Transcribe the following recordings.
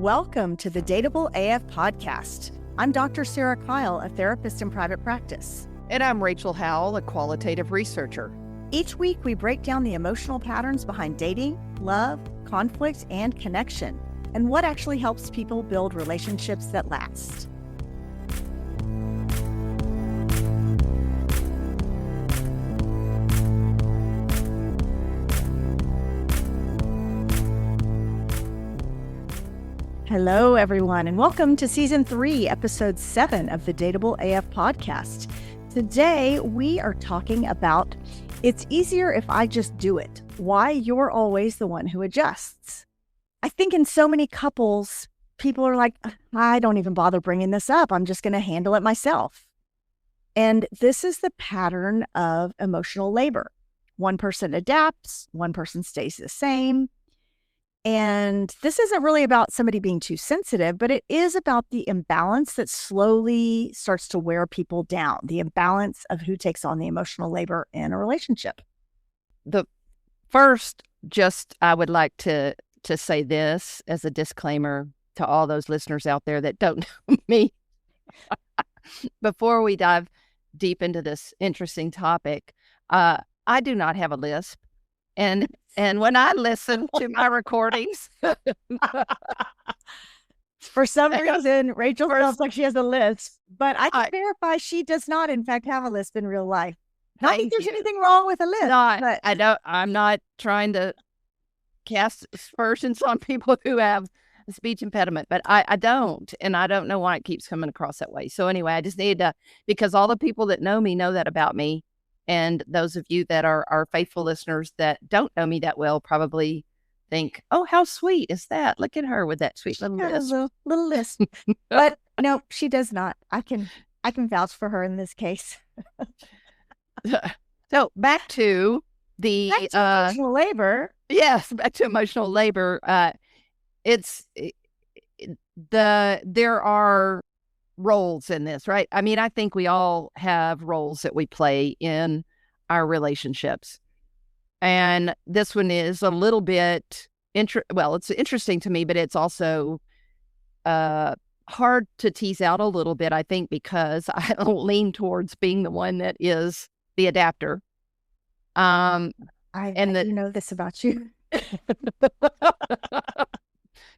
Welcome to the Dateable AF podcast. I'm Dr. Sarah Kyle, a therapist in private practice. And I'm Rachel Howell, a qualitative researcher. Each week, we break down the emotional patterns behind dating, love, conflict, and connection, and what actually helps people build relationships that last. Hello, everyone, and welcome to Season 3, Episode 7 of the Dateable AF podcast. Today, we are talking about it's easier if I just do it, why you're always the one who adjusts. I think in so many couples, people are like, I don't even bother bringing this up. I'm just going to handle it myself. And this is the pattern of emotional labor. One person adapts, one person stays the same. And this isn't really about somebody being too sensitive, but it is about the imbalance that slowly starts to wear people down, the imbalance of who takes on the emotional labor in a relationship. The first, I would like to say this as a disclaimer to all those listeners out there that don't know me. Before we dive deep into this interesting topic, I do not have a lisp. And when I listen to my recordings, for some reason, Rachel sounds like she has a lisp, but I can verify she does not, in fact, have a lisp in real life. Not that there's anything wrong with a lisp. But I'm not trying to cast aspersions on people who have a speech impediment, but I don't, and I don't know why it keeps coming across that way. So anyway, I just need to, because all the people that know me know that about me. And those of you that are faithful listeners that don't know me that well probably think, oh, how sweet is that? Look at her with that sweet little lisp. Little lisp. But no, she does not. I can vouch for her in this case. So back to the emotional labor. Yes, back to emotional labor. There are roles in this, right? I mean, I think we all have roles that we play in our relationships. And this one is a little bit, it's interesting to me, but it's also hard to tease out a little bit, I think, because I don't lean towards being the one that is the adapter. I know this about you.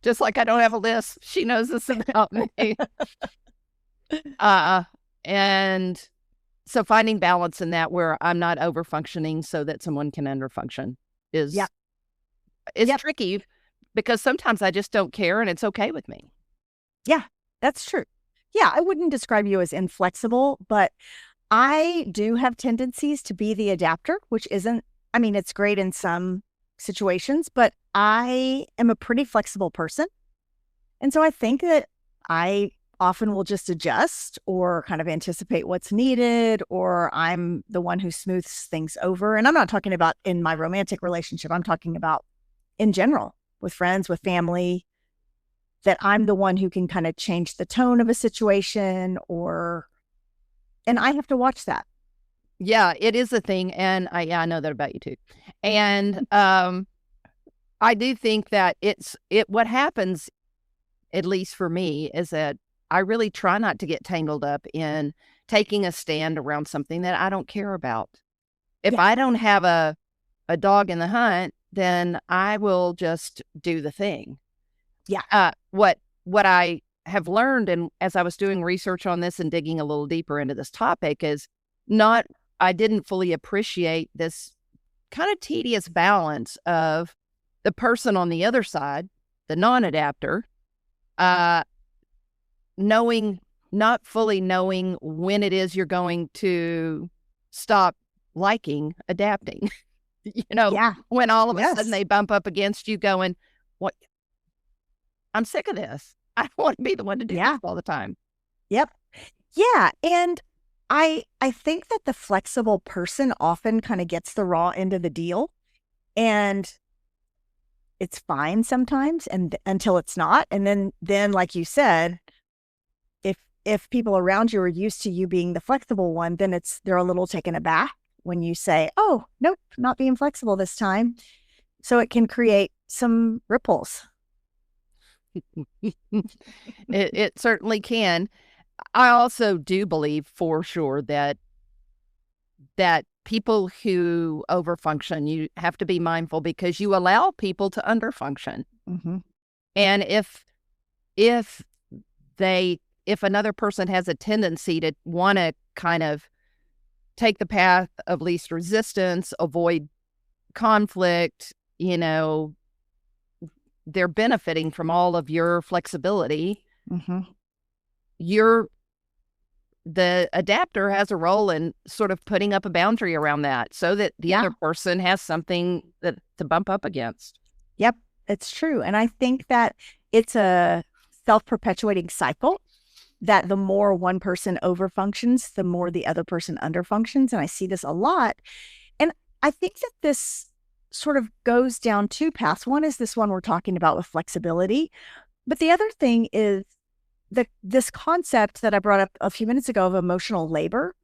Just like I don't have a list, she knows this about me. And so finding balance in that where I'm not over functioning so that someone can under function is tricky, because sometimes I just don't care and it's okay with me. Yeah, that's true. Yeah, I wouldn't describe you as inflexible, but I do have tendencies to be the adapter, which isn't, I mean, it's great in some situations, but I am a pretty flexible person. And so I think that I often will just adjust or kind of anticipate what's needed, or I'm the one who smooths things over. And I'm not talking about in my romantic relationship. I'm talking about in general with friends, with family, that I'm the one who can kind of change the tone of a situation, and I have to watch that. Yeah, it is a thing. And I know that about you too. And I do think that what happens, at least for me, is that I really try not to get tangled up in taking a stand around something that I don't care about. If I don't have a dog in the hunt, then I will just do the thing. Yeah. What I have learned, and as I was doing research on this and digging a little deeper into this topic, is I didn't fully appreciate this kind of tedious balance of the person on the other side, the non-adapter, not fully knowing when it is you're going to stop liking adapting. When all of a sudden they bump up against you going, what? I'm sick of this. I don't want to be the one to do this all the time. Yep. Yeah. And I think that the flexible person often kind of gets the raw end of the deal, and it's fine sometimes and until it's not. And then like you said, if people around you are used to you being the flexible one, then they're a little taken aback when you say, oh, nope, not being flexible this time. So it can create some ripples. It certainly can. I also do believe for sure that people who overfunction, you have to be mindful because you allow people to underfunction. Mm-hmm. And if if another person has a tendency to want to kind of take the path of least resistance, avoid conflict, they're benefiting from all of your flexibility. Mm-hmm. The adapter has a role in sort of putting up a boundary around that so that the other person has something to bump up against. Yep, it's true. And I think that it's a self-perpetuating cycle, that the more one person overfunctions, the more the other person underfunctions. And I see this a lot. And I think that this sort of goes down two paths. One is this one we're talking about with flexibility. But the other thing is this concept that I brought up a few minutes ago of emotional labor,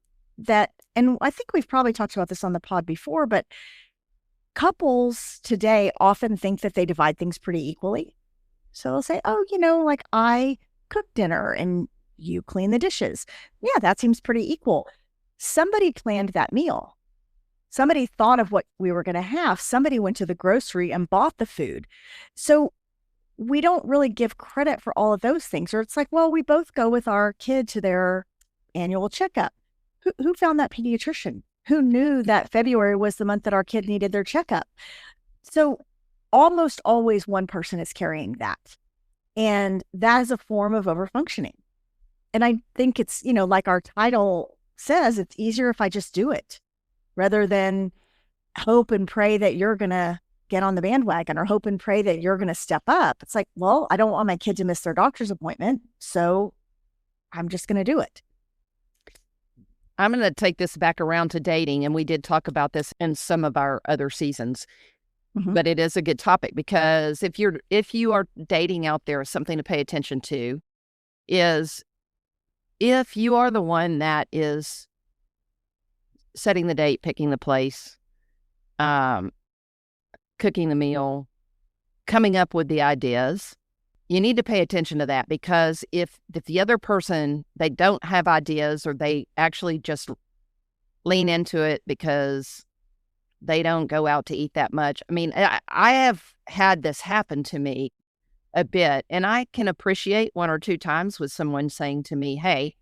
and I think we've probably talked about this on the pod before, but couples today often think that they divide things pretty equally. So they'll say, oh, like I cook dinner and you clean the dishes. Yeah, that seems pretty equal. Somebody planned that meal. Somebody thought of what we were going to have. Somebody went to the grocery and bought the food. So we don't really give credit for all of those things. Or it's like, well, we both go with our kid to their annual checkup. Who found that pediatrician? Who knew that February was the month that our kid needed their checkup? So almost always one person is carrying that. And that is a form of overfunctioning. And I think it's, like our title says, it's easier if I just do it rather than hope and pray that you're going to get on the bandwagon or hope and pray that you're going to step up. It's like, well, I don't want my kid to miss their doctor's appointment, so I'm just going to do it. I'm going to take this back around to dating, and we did talk about this in some of our other seasons. Mm-hmm. But it is a good topic because if you are dating out there, something to pay attention to is if you are the one that is setting the date, picking the place, cooking the meal, coming up with the ideas, you need to pay attention to that because if the other person, they don't have ideas or they actually just lean into it because they don't go out to eat that much. I mean, I have had this happen to me a bit, and I can appreciate one or two times with someone saying to me, hey,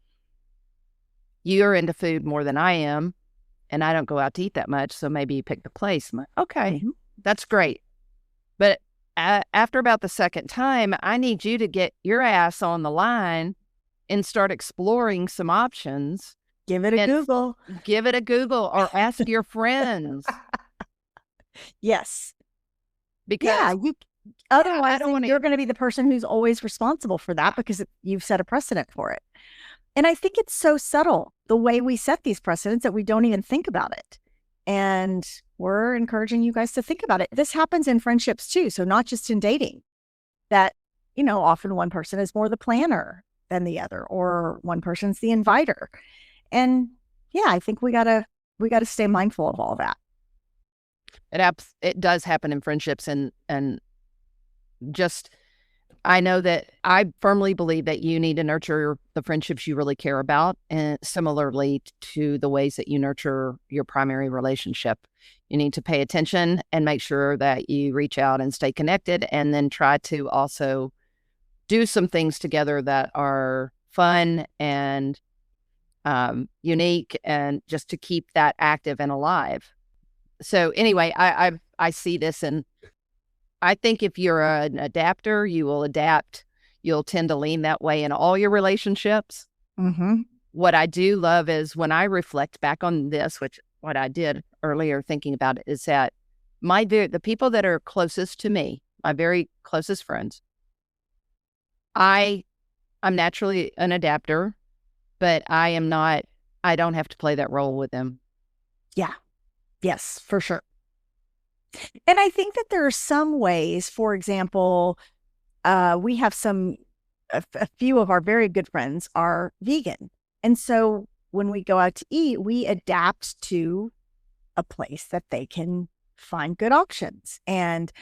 you're into food more than I am, and I don't go out to eat that much, so maybe you pick the place. I'm like, okay, mm-hmm. That's great. But after about the second time, I need you to get your ass on the line and start exploring some options. Give it a Google. Give it a Google or ask your friends. Yes. Because otherwise you're going to be the person who's always responsible for that because you've set a precedent for it. And I think it's so subtle, the way we set these precedents, that we don't even think about it. And we're encouraging you guys to think about it. This happens in friendships too. So not just in dating, that, often one person is more the planner than the other, or one person's the inviter. And yeah, I think we gotta stay mindful of all that. It does happen in friendships, and just, I know that I firmly believe that you need to nurture the friendships you really care about, and similarly to the ways that you nurture your primary relationship. You need to pay attention and make sure that you reach out and stay connected, and then try to also do some things together that are fun and unique, and just to keep that active and alive. So anyway, I see this, and I think if you're an adapter, you will adapt. You'll tend to lean that way in all your relationships. Mm-hmm. What I do love is when I reflect back on this, which what I did earlier thinking about it, is that the people that are closest to me, my very closest friends, I'm naturally an adapter, but I don't have to play that role with them. Yeah. Yes, for sure. And I think that there are some ways, for example, we have a few of our very good friends are vegan. And so when we go out to eat, we adapt to a place that they can find good options. And,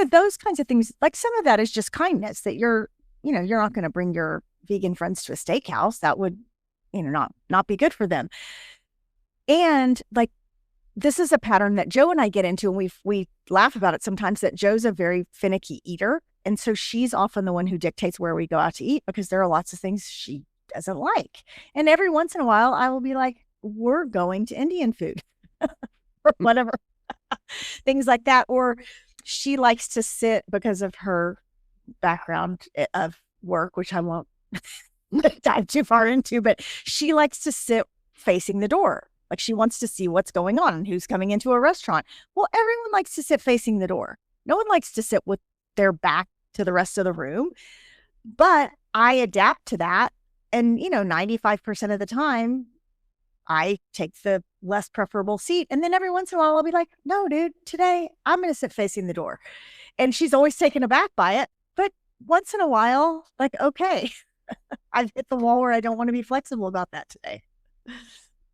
those kinds of things, like some of that is just kindness, that you're you're not going to bring your vegan friends to a steakhouse. That would, not be good for them. And like, this is a pattern that Joe and I get into, and we laugh about it sometimes, that Joe's a very finicky eater. And so she's often the one who dictates where we go out to eat, because there are lots of things she doesn't like. And every once in a while, I will be like, we're going to Indian food or whatever, things like that. Or she likes to sit, because of her background of work, which I won't dive too far into, but she likes to sit facing the door. Like, she wants to see what's going on and who's coming into a restaurant. Well, everyone likes to sit facing the door. No one likes to sit with their back to the rest of the room. But I adapt to that. And, 95% of the time, I take the less preferable seat. And then every once in a while, I'll be like, no, dude, today I'm going to sit facing the door. And she's always taken aback by it. But once in a while, like, okay, I've hit the wall where I don't want to be flexible about that today.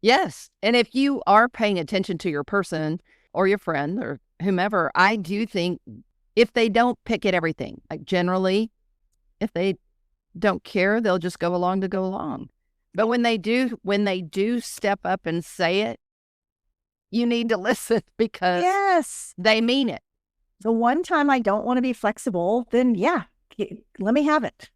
Yes. And if you are paying attention to your person or your friend or whomever, I do think if they don't pick at everything, like generally, if they don't care, they'll just go along to go along. But when they do step up and say it, you need to listen, because yes, they mean it. The one time I don't want to be flexible, then yeah, let me have it.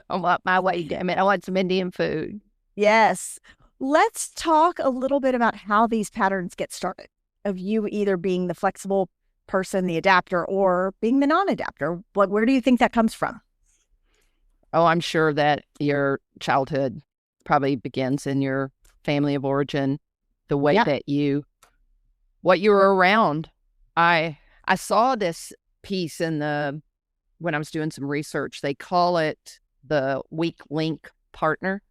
I want my way, damn it. I want some Indian food. Yes. Let's talk a little bit about how these patterns get started, of you either being the flexible person, the adapter, or being the non-adapter. Where do you think that comes from? Oh, I'm sure that your childhood probably begins in your family of origin, the way that what you were around. I saw this piece when I was doing some research. They call it the weak link partner.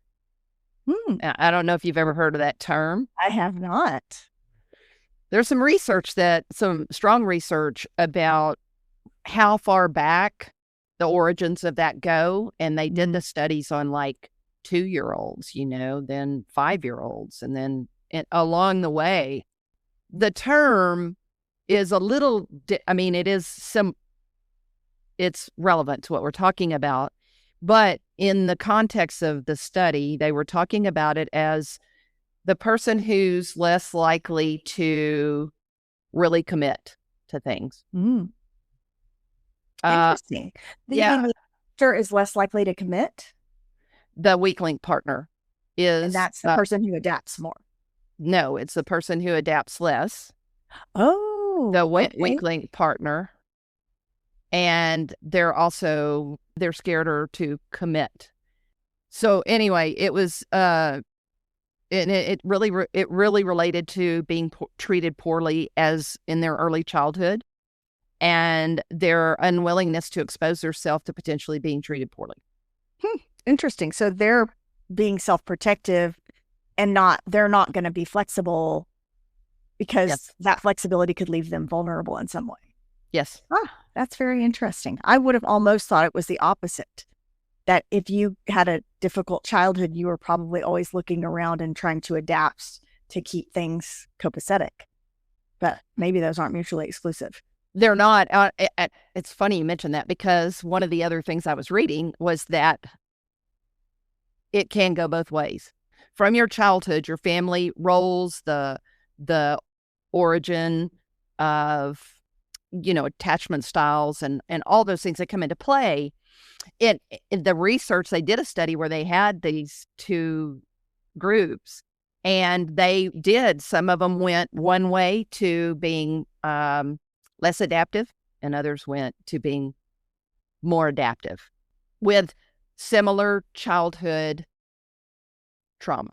I don't know if you've ever heard of that term. I have not. There's some strong research about how far back the origins of that go. And they did the studies on like 2-year-olds, then 5-year-olds. And then along the way, the term is a little, it's relevant to what we're talking about. But in the context of the study, they were talking about it as the person who's less likely to really commit to things. Interesting. The adapter is less likely to commit? The weak link partner is... And that's the person who adapts more? No, it's the person who adapts less. Oh. The weak link partner. And they're scareder to commit. So anyway, it was, and it really related to being treated poorly as in their early childhood, and their unwillingness to expose themselves to potentially being treated poorly. Interesting. So they're being self-protective, and they're not going to be flexible, because that flexibility could leave them vulnerable in some way. Yes. That's very interesting. I would have almost thought it was the opposite, that if you had a difficult childhood, you were probably always looking around and trying to adapt to keep things copacetic. But maybe those aren't mutually exclusive. They're not. It's funny you mentioned that, because one of the other things I was reading was that it can go both ways. From your childhood, your family roles, the origin of attachment styles and all those things that come into play. In the research, they did a study where they had these two groups, and some of them went one way to being less adaptive, and others went to being more adaptive with similar childhood trauma.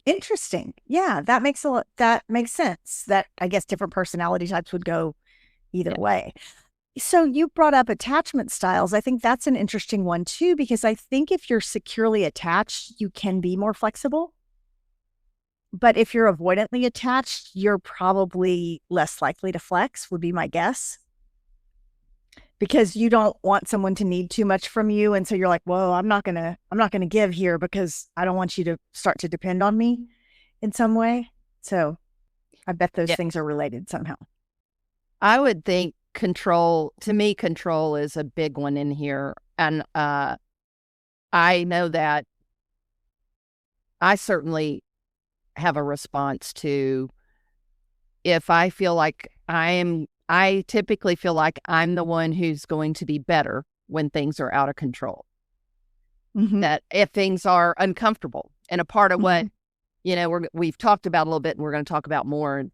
Interesting. Yeah, that makes sense. That, I guess, different personality types would go either way. So you brought up attachment styles. I think that's an interesting one too, because I think if you're securely attached, you can be more flexible. But if you're avoidantly attached, you're probably less likely to flex, would be my guess. Because you don't want someone to need too much from you. And so you're like, whoa, I'm not gonna give here, because I don't want you to start to depend on me in some way. So I bet those things are related somehow. I would think control, to me, control is a big one in here. And I know that I certainly have a response to if I feel like I typically feel like I'm the one who's going to be better when things are out of control. That if things are uncomfortable, and a part of what, we've talked about a little bit, and we're going to talk about more in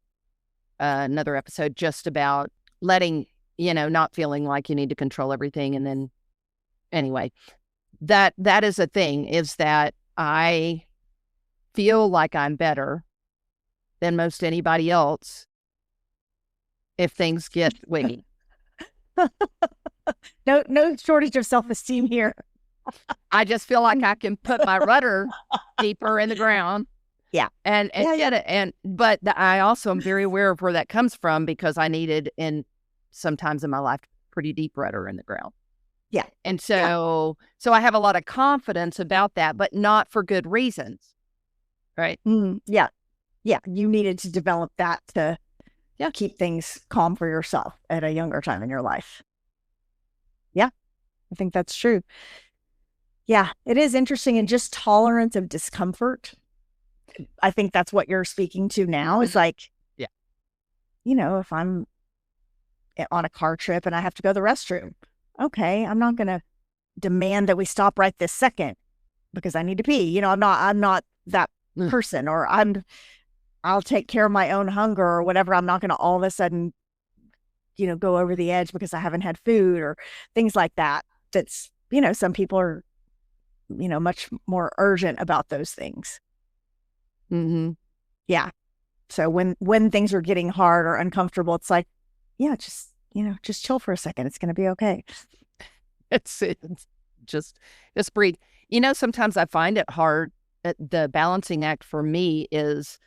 another episode, just about letting, not feeling like you need to control everything. And then anyway, that is a thing, is that I feel like I'm better than most anybody else if things get wiggy. No shortage of self-esteem here. I just feel like I can put my rudder deeper in the ground. Yeah. And get it. But I also am very aware of where that comes from, because I needed, in sometimes in my life, pretty deep rudder in the ground. Yeah. And so I have a lot of confidence about that, but not for good reasons. Right. Yeah. Yeah. You needed to develop that to keep things calm for yourself at a younger time in your life. Yeah. I think that's true. Yeah. It is interesting. And just tolerance of discomfort. I think that's what you're speaking to now, is like, if I'm on a car trip and I have to go to the restroom, okay, I'm not going to demand that we stop right this second because I need to pee. I'm not that person, or I'll take care of my own hunger or whatever. I'm not going to all of a sudden, go over the edge because I haven't had food or things like that. That's, some people are, much more urgent about those things. Yeah. So when things are getting hard or uncomfortable, it's like, just chill for a second. It's going to be okay. It's just breathe. Sometimes I find it hard. The balancing act for me is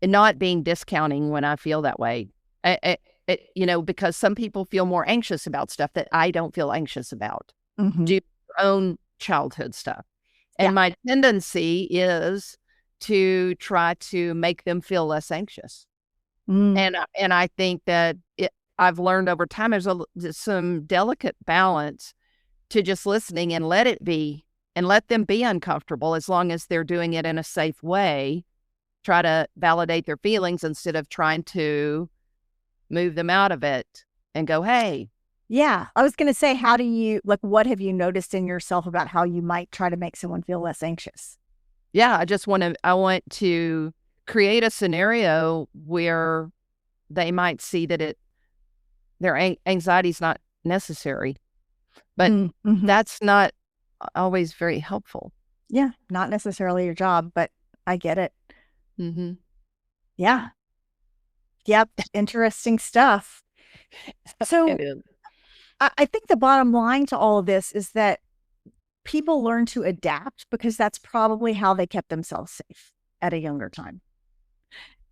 not being discounting when I feel that way. Because some people feel more anxious about stuff that I don't feel anxious about. Do your own childhood stuff. And my tendency is to try to make them feel less anxious. And I think that I've learned over time there's some delicate balance to just listening and let it be, and let them be uncomfortable as long as they're doing it in a safe way. Try to validate their feelings instead of trying to move them out of it and go, hey. Yeah. I was going to say, what have you noticed in yourself about how you might try to make someone feel less anxious? Yeah. I want to create a scenario where they might see that their anxiety is not necessary, but that's not always very helpful. Yeah. Not necessarily your job, but I get it. Yeah. Yep. Interesting stuff. So I think the bottom line to all of this is that people learn to adapt because that's probably how they kept themselves safe at a younger time.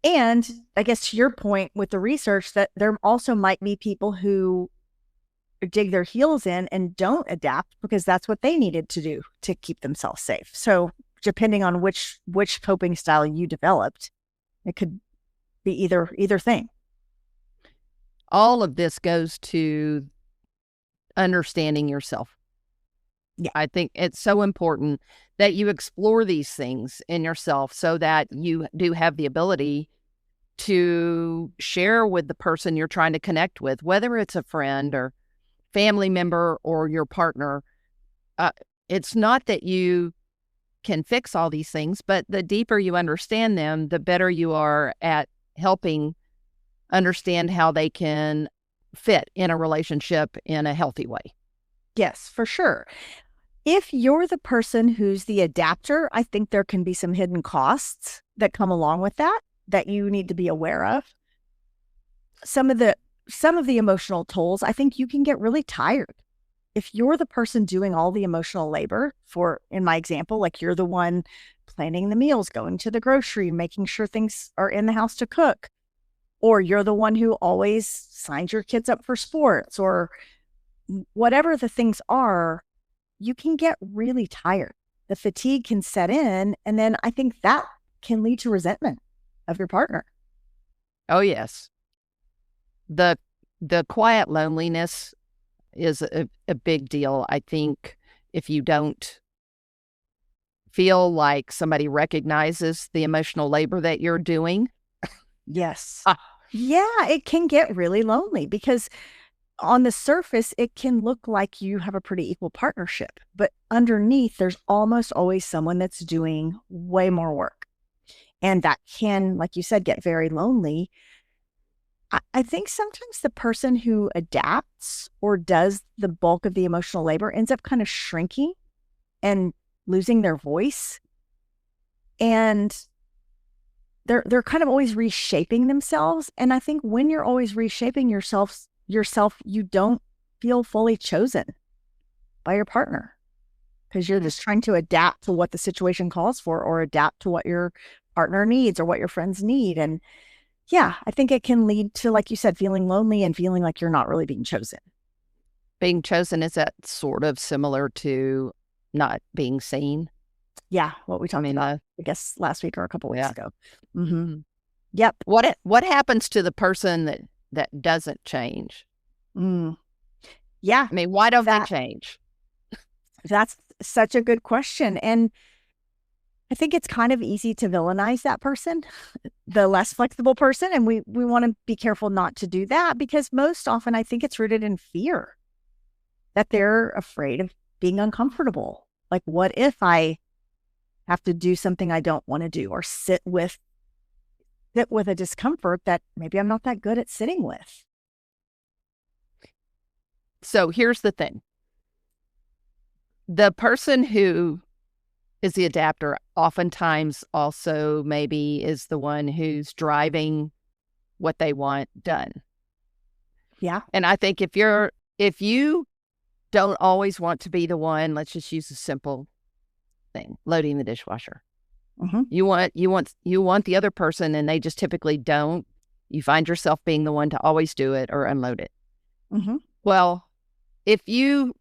And I guess to your point with the research, that there also might be people who dig their heels in and don't adapt because that's what they needed to do to keep themselves safe. So depending on which coping style you developed, it could be either thing. All of this goes to understanding yourself. Yeah. I think it's so important that you explore these things in yourself so that you do have the ability to share with the person you're trying to connect with, whether it's a friend or family member or your partner. It's not that you can fix all these things, but the deeper you understand them, the better you are at helping understand how they can fit in a relationship in a healthy way. Yes, for sure. If you're the person who's the adapter, I think there can be some hidden costs that come along with that you need to be aware of. Some of the emotional tolls, I think you can get really tired. If you're the person doing all the emotional labor, in my example, like you're the one planning the meals, going to the grocery, making sure things are in the house to cook, or you're the one who always signs your kids up for sports, or whatever the things are, you can get really tired. The fatigue can set in, and then I think that can lead to resentment of your partner. Oh, yes. the quiet loneliness is a big deal. I think if you don't feel like somebody recognizes the emotional labor that you're doing. Yes. Ah. Yeah, it can get really lonely because on the surface, it can look like you have a pretty equal partnership, but underneath, there's almost always someone that's doing way more work. And that can, like you said, get very lonely. I think sometimes the person who adapts or does the bulk of the emotional labor ends up kind of shrinking and losing their voice. And they're kind of always reshaping themselves. And I think when you're always reshaping yourself, you don't feel fully chosen by your partner because you're just trying to adapt to what the situation calls for or adapt to what your partner needs or what your friends need. And yeah, I think it can lead to, like you said, feeling lonely and feeling like you're not really being chosen. Being chosen, is that sort of similar to not being seen? Yeah, what we talked about, I guess, last week or a couple weeks ago. Mm-hmm. Yep. What happens to the person that doesn't change? Yeah. I mean, why don't they change? That's such a good question. And I think it's kind of easy to villainize that person, the less flexible person. And we want to be careful not to do that because most often I think it's rooted in fear that they're afraid of being uncomfortable. Like, what if I have to do something I don't want to do or sit with a discomfort that maybe I'm not that good at sitting with? So here's the thing. The person who is the adapter oftentimes also maybe is the one who's driving what they want done. Yeah. And I think if you don't always want to be the one, let's just use a simple thing, loading the dishwasher. Mm-hmm. You want the other person and they just typically don't. You find yourself being the one to always do it or unload it. Mm-hmm. Well, if you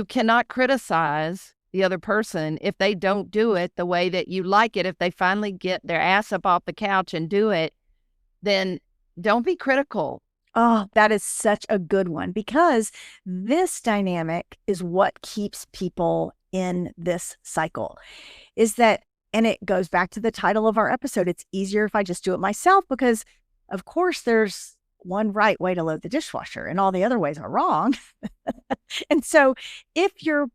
cannot criticize the other person if they don't do it the way that you like it, if they finally get their ass up off the couch and do it, then don't be critical. Oh, that is such a good one because this dynamic is what keeps people in this cycle. Is that, and it goes back to the title of our episode, it's easier if I just do it myself because, of course, there's one right way to load the dishwasher and all the other ways are wrong. And so if your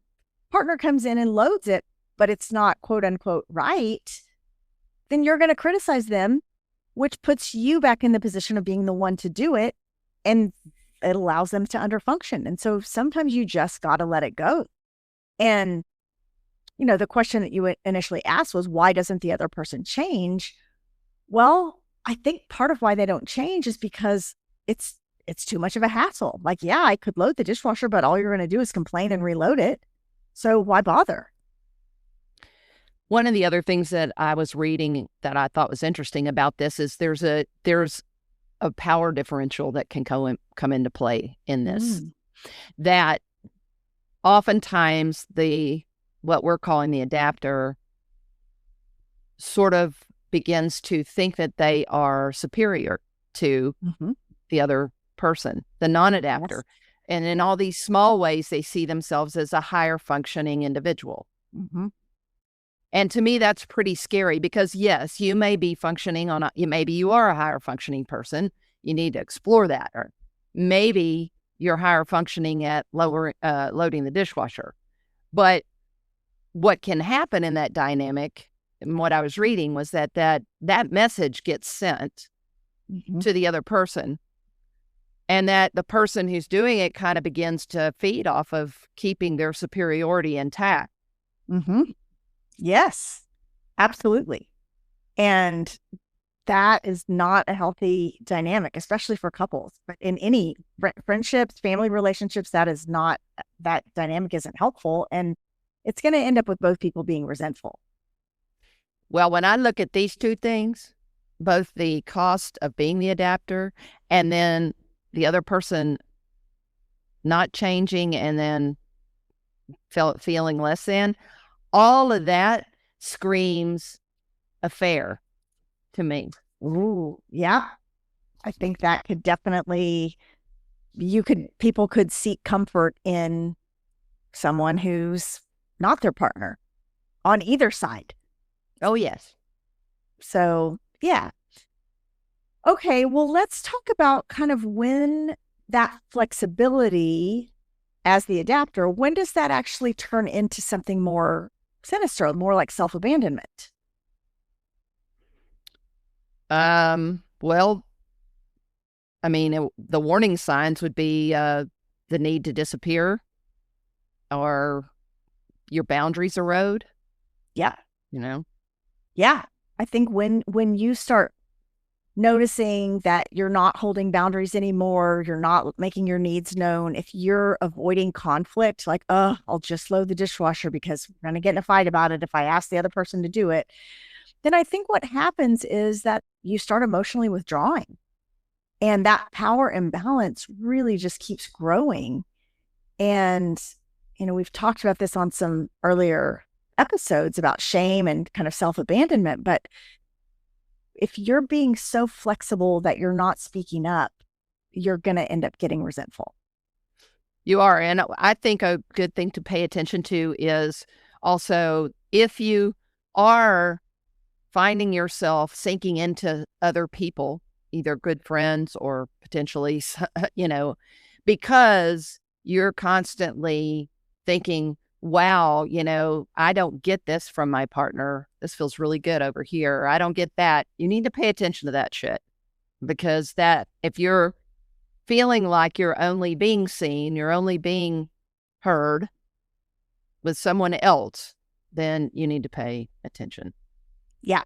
partner comes in and loads it, but it's not quote unquote right, then you're going to criticize them, which puts you back in the position of being the one to do it. And it allows them to underfunction. And so sometimes you just got to let it go. And, the question that you initially asked was, why doesn't the other person change? Well, I think part of why they don't change is because it's too much of a hassle. Like, yeah, I could load the dishwasher, but all you're going to do is complain and reload it. So why bother? One of the other things that I was reading that I thought was interesting about this is there's a power differential that can come into play in this. That oftentimes what we're calling the adapter sort of begins to think that they are superior to the other person, the non-adapter. Yes. And in all these small ways, they see themselves as a higher functioning individual. And to me, that's pretty scary because, yes, you may be functioning maybe you are a higher functioning person. You need to explore that. Or maybe you're higher functioning at loading the dishwasher. But what can happen in that dynamic, and what I was reading, was that message gets sent to the other person. And that the person who's doing it kind of begins to feed off of keeping their superiority intact. Yes, absolutely. And that is not a healthy dynamic, especially for couples. But in any friendships, family relationships, that dynamic isn't helpful. And it's going to end up with both people being resentful. Well, when I look at these two things, both the cost of being the adapter and then the other person not changing and then feeling less than, all of that screams affair to me. Ooh, yeah. I think that could definitely, people could seek comfort in someone who's not their partner on either side. Oh, yes. So, yeah. Okay, well, let's talk about kind of when that flexibility as the adapter, when does that actually turn into something more sinister, more like self-abandonment? Well, I mean, the warning signs would be the need to disappear or your boundaries erode, Yeah. you know? Yeah. I think when you start noticing that you're not holding boundaries anymore, you're not making your needs known, if you're avoiding conflict, like, oh, I'll just load the dishwasher because we're going to get in a fight about it if I ask the other person to do it, then I think what happens is that you start emotionally withdrawing. And that power imbalance really just keeps growing. And, we've talked about this on some earlier episodes about shame and kind of self abandonment. But if you're being so flexible that you're not speaking up, you're going to end up getting resentful. You are. And I think a good thing to pay attention to is also if you are finding yourself sinking into other people, either good friends or potentially, because you're constantly thinking, wow, I don't get this from my partner. This feels really good over here. I don't get that. You need to pay attention to that shit because if you're feeling like you're only being seen, you're only being heard with someone else, then you need to pay attention. Yeah.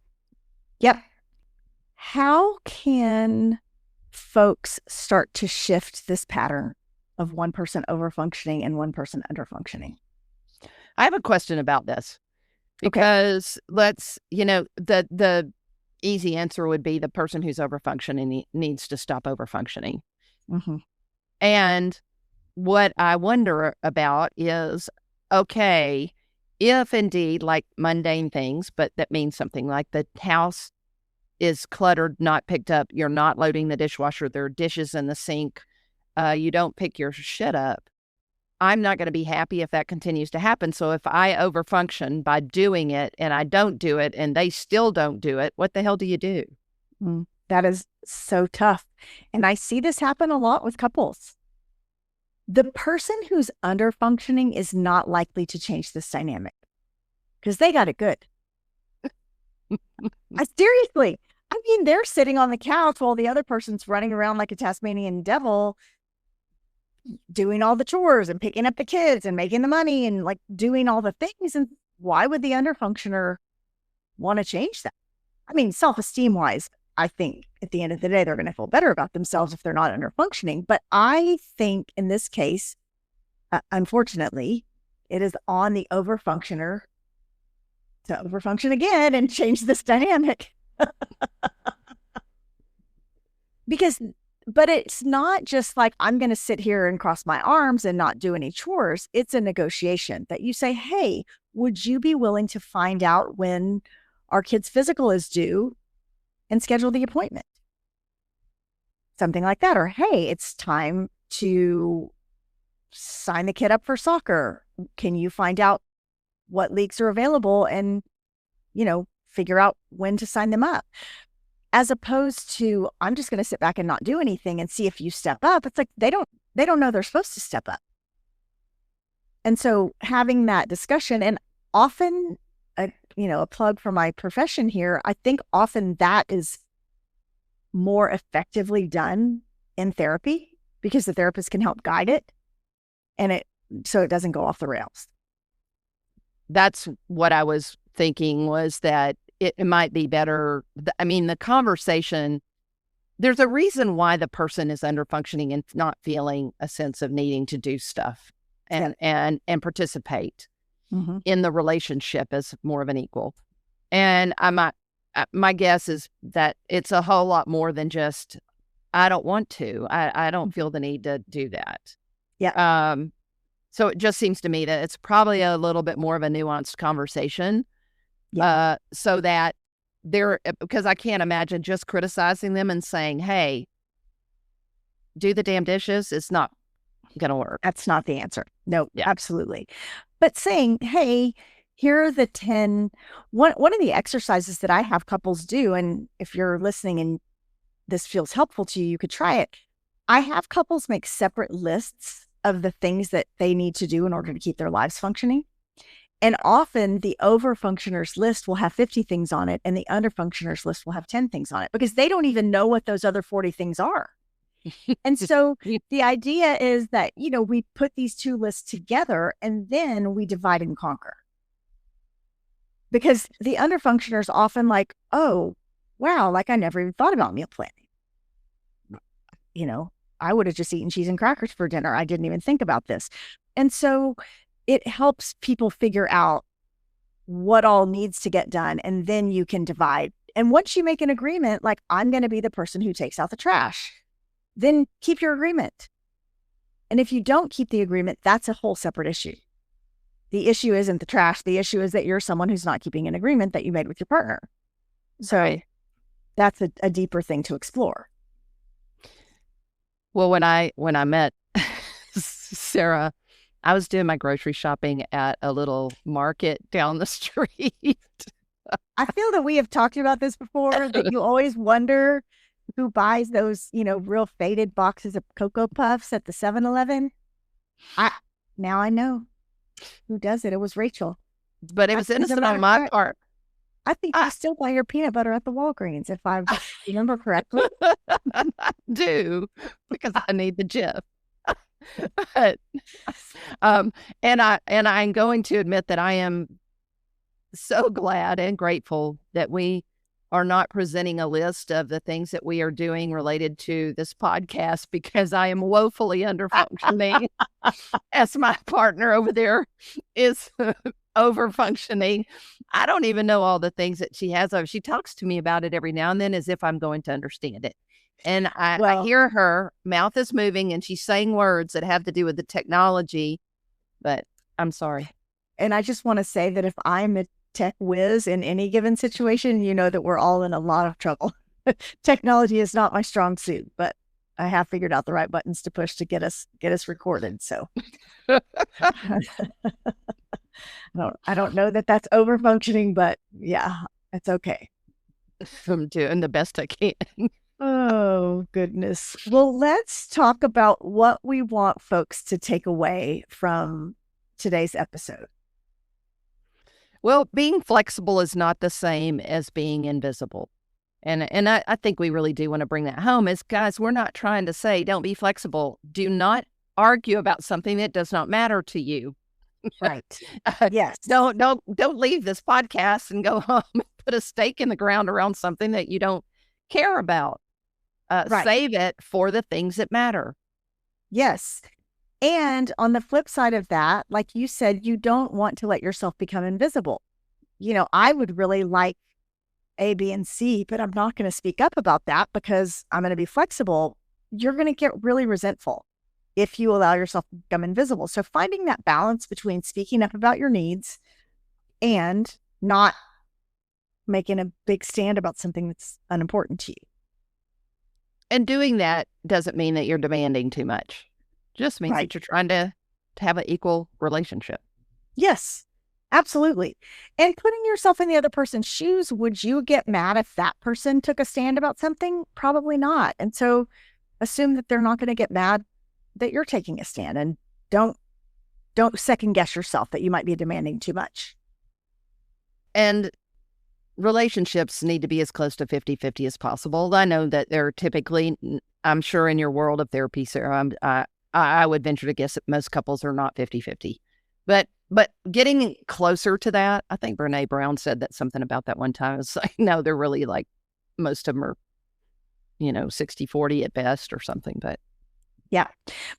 Yep. How can folks start to shift this pattern of one person overfunctioning and one person underfunctioning? I have a question about this because the easy answer would be the person who's overfunctioning needs to stop overfunctioning. Mm-hmm. And what I wonder about is, okay, if indeed like mundane things, but that means something like the house is cluttered, not picked up, you're not loading the dishwasher, there are dishes in the sink, you don't pick your shit up. I'm not going to be happy if that continues to happen. So if I overfunction by doing it and I don't do it and they still don't do it, what the hell do you do? That is so tough. And I see this happen a lot with couples. The person who's underfunctioning is not likely to change this dynamic because they got it good. Seriously. I mean, they're sitting on the couch while the other person's running around like a Tasmanian devil, doing all the chores and picking up the kids and making the money and like doing all the things. And why would the underfunctioner want to change that? I mean, self-esteem wise, I think at the end of the day, they're going to feel better about themselves if they're not underfunctioning. But I think in this case, unfortunately, it is on the overfunctioner to overfunction again and change this dynamic. But it's not just like, I'm going to sit here and cross my arms and not do any chores. It's a negotiation that you say, hey, would you be willing to find out when our kid's physical is due and schedule the appointment? Something like that. Or, hey, it's time to sign the kid up for soccer. Can you find out what leagues are available and, figure out when to sign them up? As opposed to, I'm just going to sit back and not do anything and see if you step up. It's like they don't know they're supposed to step up. And so having that discussion, and often, a plug for my profession here, I think often that is more effectively done in therapy because the therapist can help guide it so it doesn't go off the rails. That's what I was thinking, was that it might be better. I mean, the conversation, there's a reason why the person is underfunctioning and not feeling a sense of needing to do stuff and participate in the relationship as more of an equal. And my guess is that it's a whole lot more than just, I don't want to. I don't feel the need to do that. Yeah. So it just seems to me that it's probably a little bit more of a nuanced conversation. So that because I can't imagine just criticizing them and saying, hey, do the damn dishes, it's not going to work. That's not the answer. No, Yeah. absolutely. But saying, hey, here are the 10, one of the exercises that I have couples do, and if you're listening and this feels helpful to you, you could try it. I have couples make separate lists of the things that they need to do in order to keep their lives functioning. And often the over-functioners list will have 50 things on it, and the under-functioners list will have 10 things on it, because they don't even know what those other 40 things are. And so the idea is that, we put these two lists together and then we divide and conquer. Because the under-functioners often like, oh, wow, like I never even thought about meal planning. I would have just eaten cheese and crackers for dinner. I didn't even think about this. And so it helps people figure out what all needs to get done. And then you can divide. And once you make an agreement, like I'm going to be the person who takes out the trash, then keep your agreement. And if you don't keep the agreement, that's a whole separate issue. The issue isn't the trash. The issue is that you're someone who's not keeping an agreement that you made with your partner. So that's a deeper thing to explore. Well, when I met Sarah, I was doing my grocery shopping at a little market down the street. I feel that we have talked about this before, that you always wonder who buys those, real faded boxes of Cocoa Puffs at the 7-Eleven. Now I know who does it. It was Rachel. But it was innocent on my part. I think you still buy your peanut butter at the Walgreens, if I remember correctly. I do, because I need the Jif. But, and I'm going to admit that I am so glad and grateful that we are not presenting a list of the things that we are doing related to this podcast, because I am woefully underfunctioning as my partner over there is overfunctioning. I don't even know all the things that she has. She talks to me about it every now and then as if I'm going to understand it. And I hear her mouth is moving and she's saying words that have to do with the technology, but I'm sorry. And I just want to say that if I'm a tech whiz in any given situation, you know that we're all in a lot of trouble. Technology is not my strong suit, but I have figured out the right buttons to push to get us recorded. So I don't know that that's over functioning, but yeah, it's okay. I'm doing the best I can. Oh, goodness. Well, let's talk about what we want folks to take away from today's episode. Well, being flexible is not the same as being invisible. And I think we really do want to bring that home. Is, guys, we're not trying to say don't be flexible. Do not argue about something that does not matter to you. Right. Yes. Don't leave this podcast and go home and put a stake in the ground around something that you don't care about. Right. Save it for the things that matter. Yes. And on the flip side of that, like you said, you don't want to let yourself become invisible. I would really like A, B, and C, but I'm not going to speak up about that because I'm going to be flexible. You're going to get really resentful if you allow yourself to become invisible. So finding that balance between speaking up about your needs and not making a big stand about something that's unimportant to you. And doing that doesn't mean that you're demanding too much. Just means that you're trying to have an equal relationship. Yes, absolutely. And putting yourself in the other person's shoes, would you get mad if that person took a stand about something? Probably not. And so assume that they're not going to get mad that you're taking a stand, and don't second guess yourself that you might be demanding too much. And relationships need to be as close to 50-50 as possible. I know that they're typically, I'm sure in your world of therapy, Sarah, I would venture to guess that most couples are not 50-50. But getting closer to that, I think Brene Brown said that something about that one time. It's like, no, they're really like, most of them are, 60-40 at best or something. But yeah.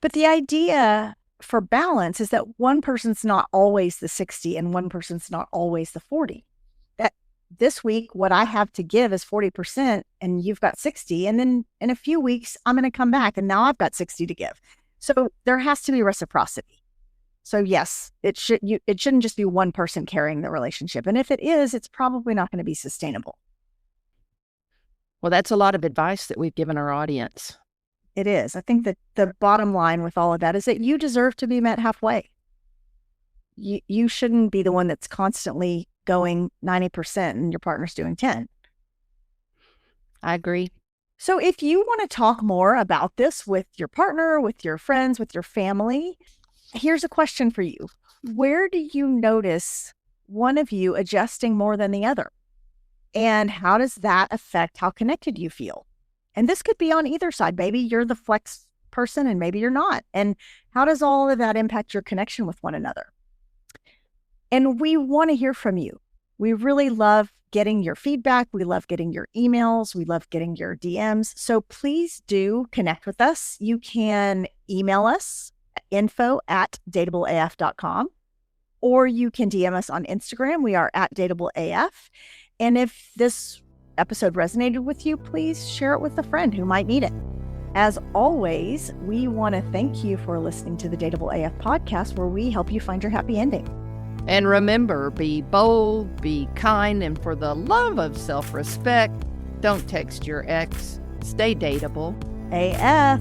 But the idea for balance is that one person's not always the 60 and one person's not always the 40. That this week, what I have to give is 40% and you've got 60. And then in a few weeks, I'm going to come back and now I've got 60 to give. So there has to be reciprocity. So yes, it shouldn't just be one person carrying the relationship. And if it is, it's probably not going to be sustainable. Well, that's a lot of advice that we've given our audience. It is. I think that the bottom line with all of that is that you deserve to be met halfway. You shouldn't be the one that's constantly going 90% and your partner's doing 10. I agree. So if you want to talk more about this with your partner, with your friends, with your family, here's a question for you. Where do you notice one of you adjusting more than the other? And how does that affect how connected you feel? And this could be on either side. Maybe you're the flex person and maybe you're not. And how does all of that impact your connection with one another? And we want to hear from you. We really love getting your feedback. We love getting your emails. We love getting your DMs. So please do connect with us. You can email us info@dateableaf.com, or you can DM us on Instagram. We are @dateableaf. And if this episode resonated with you, please share it with a friend who might need it. As always, we want to thank you for listening to the Dateable AF podcast, where we help you find your happy ending. And remember, be bold, be kind, and for the love of self-respect, don't text your ex. Stay dateable. AF.